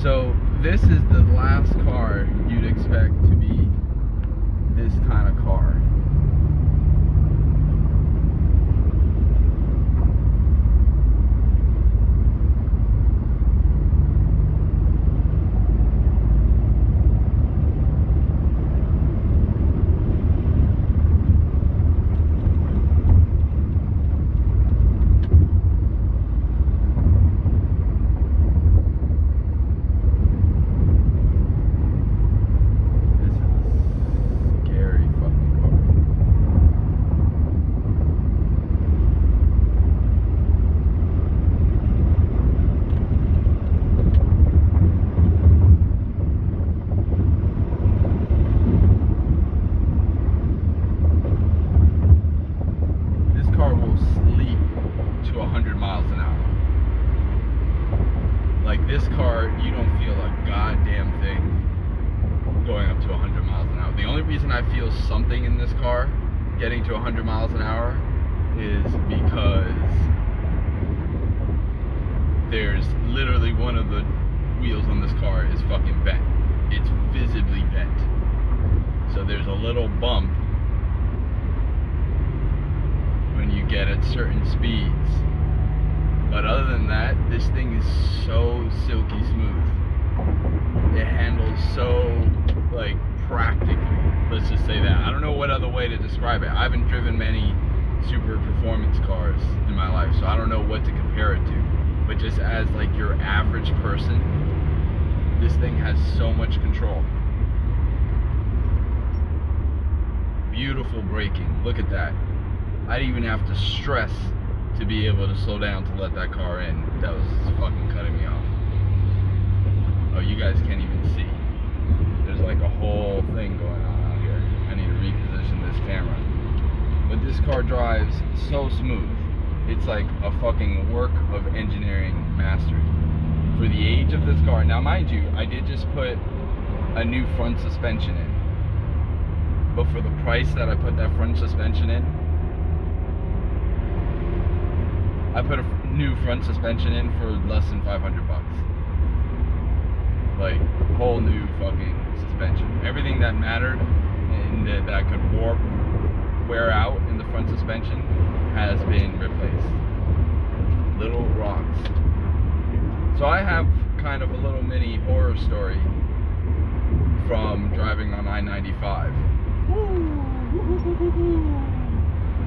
So this is the last car you'd expect to be this kind of car. This car, you don't feel a goddamn thing going up to 100 miles an hour. The only reason I feel something in this car getting to 100 miles an hour is because there's literally one of the wheels on this car is fucking bent. It's visibly bent. So there's a little bump when you get at certain speeds. But other than that, this thing is so silky smooth. It handles so, like, practically. Let's just say that. I don't know what other way to describe it. I haven't driven many super performance cars in my life, so I don't know what to compare it to. But just as, like, your average person, this thing has so much control. Beautiful braking. Look at that. I didn't even have to stress to be able to slow down to let that car in. That was fucking cutting me off. Oh, you guys can't even see. There's like a whole thing going on out here. I need to reposition this camera. But this car drives so smooth. It's like a fucking work of engineering mastery. For the age of this car, now mind you, I did just put a new front suspension in. But for the price that I put that front suspension in, I put a new front suspension in for less than 500 bucks. Like, whole new fucking suspension. Everything that mattered and that could wear out in the front suspension has been replaced. Little rocks. So I have kind of a little mini horror story from driving on I-95.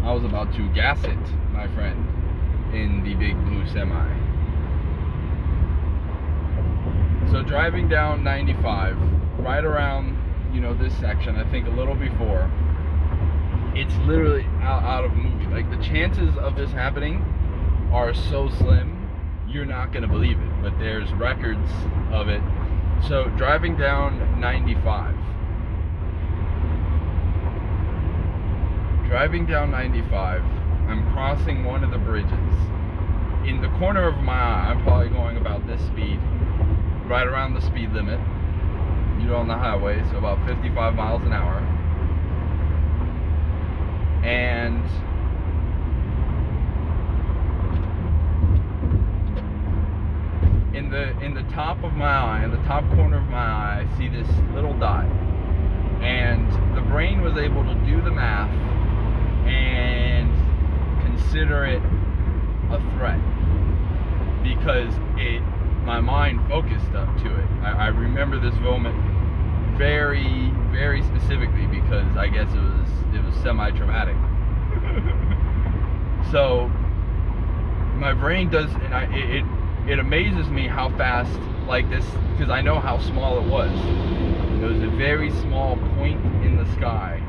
I was about to gas it, my friend, in the big blue semi. So driving down 95, right around, this section, I think a little before, it's literally out of a movie. Like, the chances of this happening are so slim, you're not gonna believe it, but there's records of it. So driving down 95, I'm crossing one of the bridges. In the corner of my eye, I'm probably going about this speed, right around the speed limit, on the highway, so about 55 miles an hour. And in the top of my eye, in the top corner of my eye, I see this little dot. And the brain was able to do the math and consider it a threat because my mind focused up to it. I remember this moment very, very specifically because I guess it was semi-traumatic. So my brain does, and it amazes me how fast, like this, because I know how small it was. It was a very small point in the sky.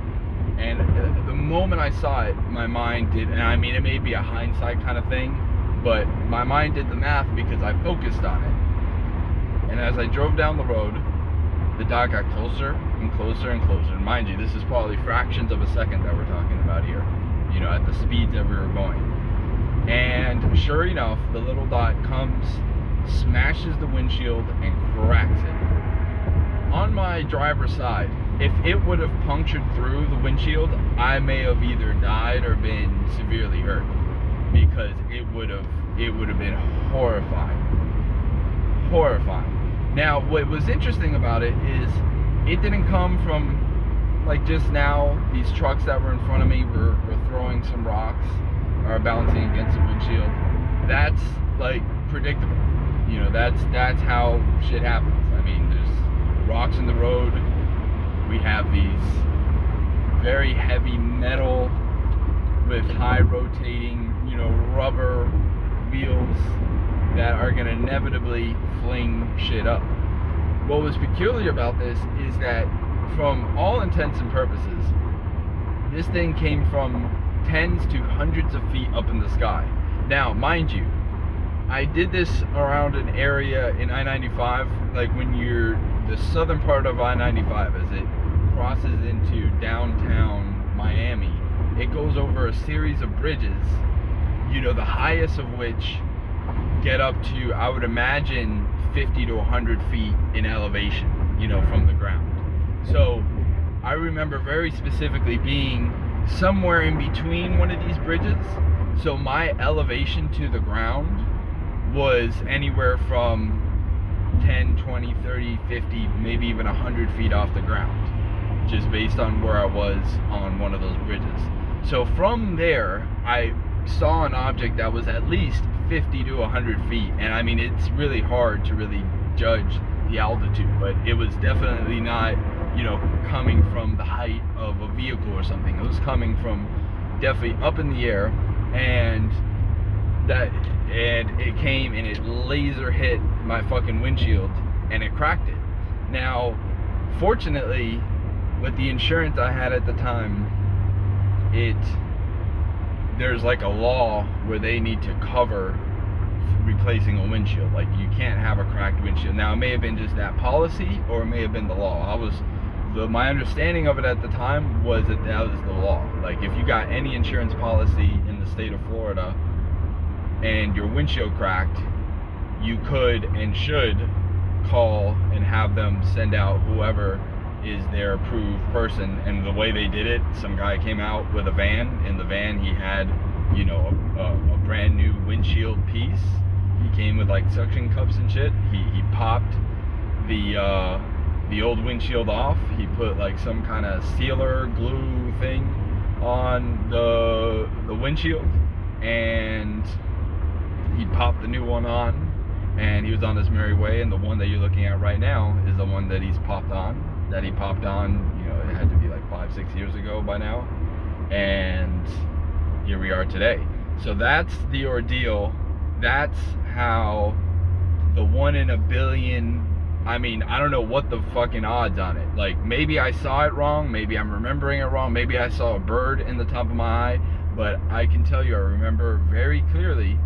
And the moment I saw it, my mind did, and I mean, it may be a hindsight kind of thing, but my mind did the math because I focused on it. And as I drove down the road, the dot got closer and closer and closer. And mind you, this is probably fractions of a second that we're talking about here, at the speeds that we were going. And sure enough, the little dot comes, smashes the windshield, and cracks it. On my driver's side, if it would have punctured through the windshield, I may have either died or been severely hurt, because it would have been horrifying. Now, what was interesting about it is it didn't come from like just now. These trucks that were in front of me were throwing some rocks or bouncing against the windshield. That's like predictable. You know, that's how shit happens. I mean, there's rocks in the road. We have these very heavy metal with high rotating, you know, rubber wheels that are going to inevitably fling shit up. What was peculiar about this is that from all intents and purposes, this thing came from tens to hundreds of feet up in the sky. Now, mind you, I did this around an area in I-95, like when you're the southern part of I-95 as it crosses into downtown Miami. It goes over a series of bridges, you know, the highest of which get up to, I would imagine, 50 to 100 feet in elevation, you know, from the ground. So I remember very specifically being somewhere in between one of these bridges. So my elevation to the ground was anywhere from 10, 20, 30, 50, maybe even 100 feet off the ground, just based on where I was on one of those bridges. So from there, I saw an object that was at least 50 to 100 feet, and I mean, it's really hard to really judge the altitude, but it was definitely not, you know, coming from the height of a vehicle or something. It was coming from definitely up in the air, and it came and it laser hit my fucking windshield and it cracked it. Now, fortunately, with the insurance I had at the time, there's like a law where they need to cover replacing a windshield. Like, you can't have a cracked windshield. Now, it may have been just that policy, or it may have been the law. My understanding of it at the time was that was the law. Like, if you got any insurance policy in the state of Florida and your windshield cracked, you could and should call and have them send out whoever is their approved person. And the way they did it, some guy came out with a van. In the van, he had, you know, a brand new windshield piece. He came with like suction cups and shit. He popped the old windshield off. He put like some kind of sealer glue thing on the windshield, and he popped the new one on, and he was on his merry way. And the one that you're looking at right now is the one that he popped on, you know, it had to be like 5-6 years ago by now, and here we are today. So that's the ordeal. That's how the 1 in a billion, I mean, I don't know what the fucking odds on it. Like, maybe I saw it wrong, maybe I'm remembering it wrong, maybe I saw a bird in the top of my eye, but I can tell you, I remember very clearly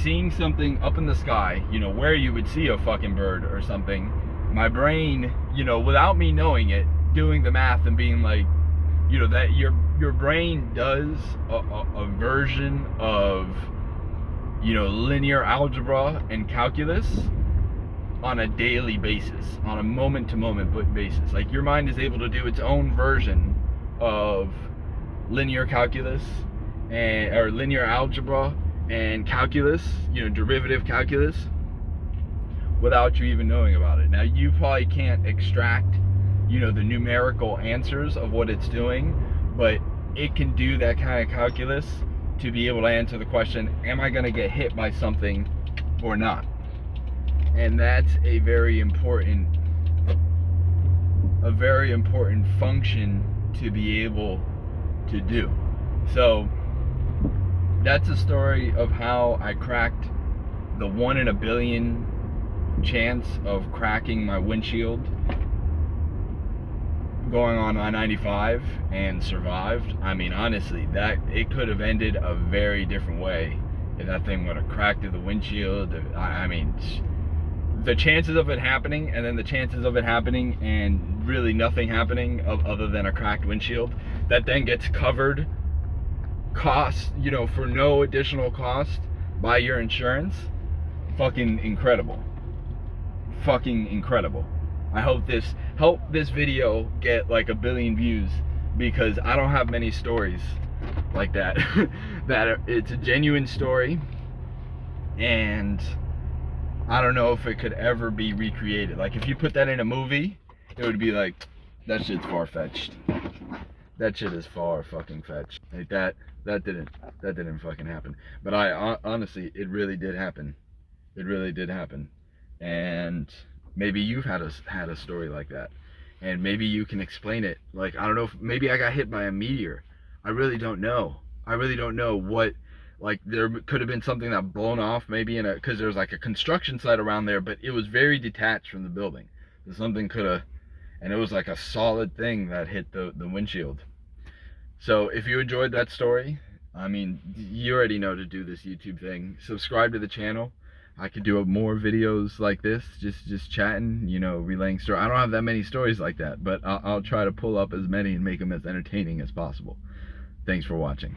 seeing something up in the sky, you know, where you would see a fucking bird or something. My brain, you know, without me knowing it, doing the math and being like, you know, that your brain does a version of, you know, linear algebra and calculus on a daily basis, on a moment-to-moment basis. Like, your mind is able to do its own version of linear calculus or linear algebra and calculus, you know, derivative calculus, without you even knowing about it. Now, you probably can't extract, you know, the numerical answers of what it's doing, but it can do that kind of calculus to be able to answer the question, am I going to get hit by something or not? And that's a very important function to be able to do. So that's a story of how I cracked the 1 in a billion chance of cracking my windshield going on I-95 and survived. I mean, honestly, that it could have ended a very different way if that thing would have cracked through the windshield. I mean, the chances of it happening, and then the chances of it happening and really nothing happening other than a cracked windshield that then gets covered cost, you know, for no additional cost by your insurance. Fucking incredible. Fucking incredible. I hope this video get like 1 billion views, because I don't have many stories like that. That it's a genuine story, and I don't know if it could ever be recreated. Like if you put that in a movie, it would be like, that shit's far-fetched. That shit is far fucking fetched. Like that didn't fucking happen. But honestly, it really did happen. It really did happen. And maybe you've had a story like that, and maybe you can explain it. Like, I don't know, maybe I got hit by a meteor. I really don't know. I really don't know what. Like, there could have been something that blown off, maybe because there's like a construction site around there, but it was very detached from the building. So something could have, and it was like a solid thing that hit the windshield. So if you enjoyed that story, I mean, you already know to do this YouTube thing. Subscribe to the channel. I could do more videos like this, just chatting, you know, relaying stories. I don't have that many stories like that, but I'll try to pull up as many and make them as entertaining as possible. Thanks for watching.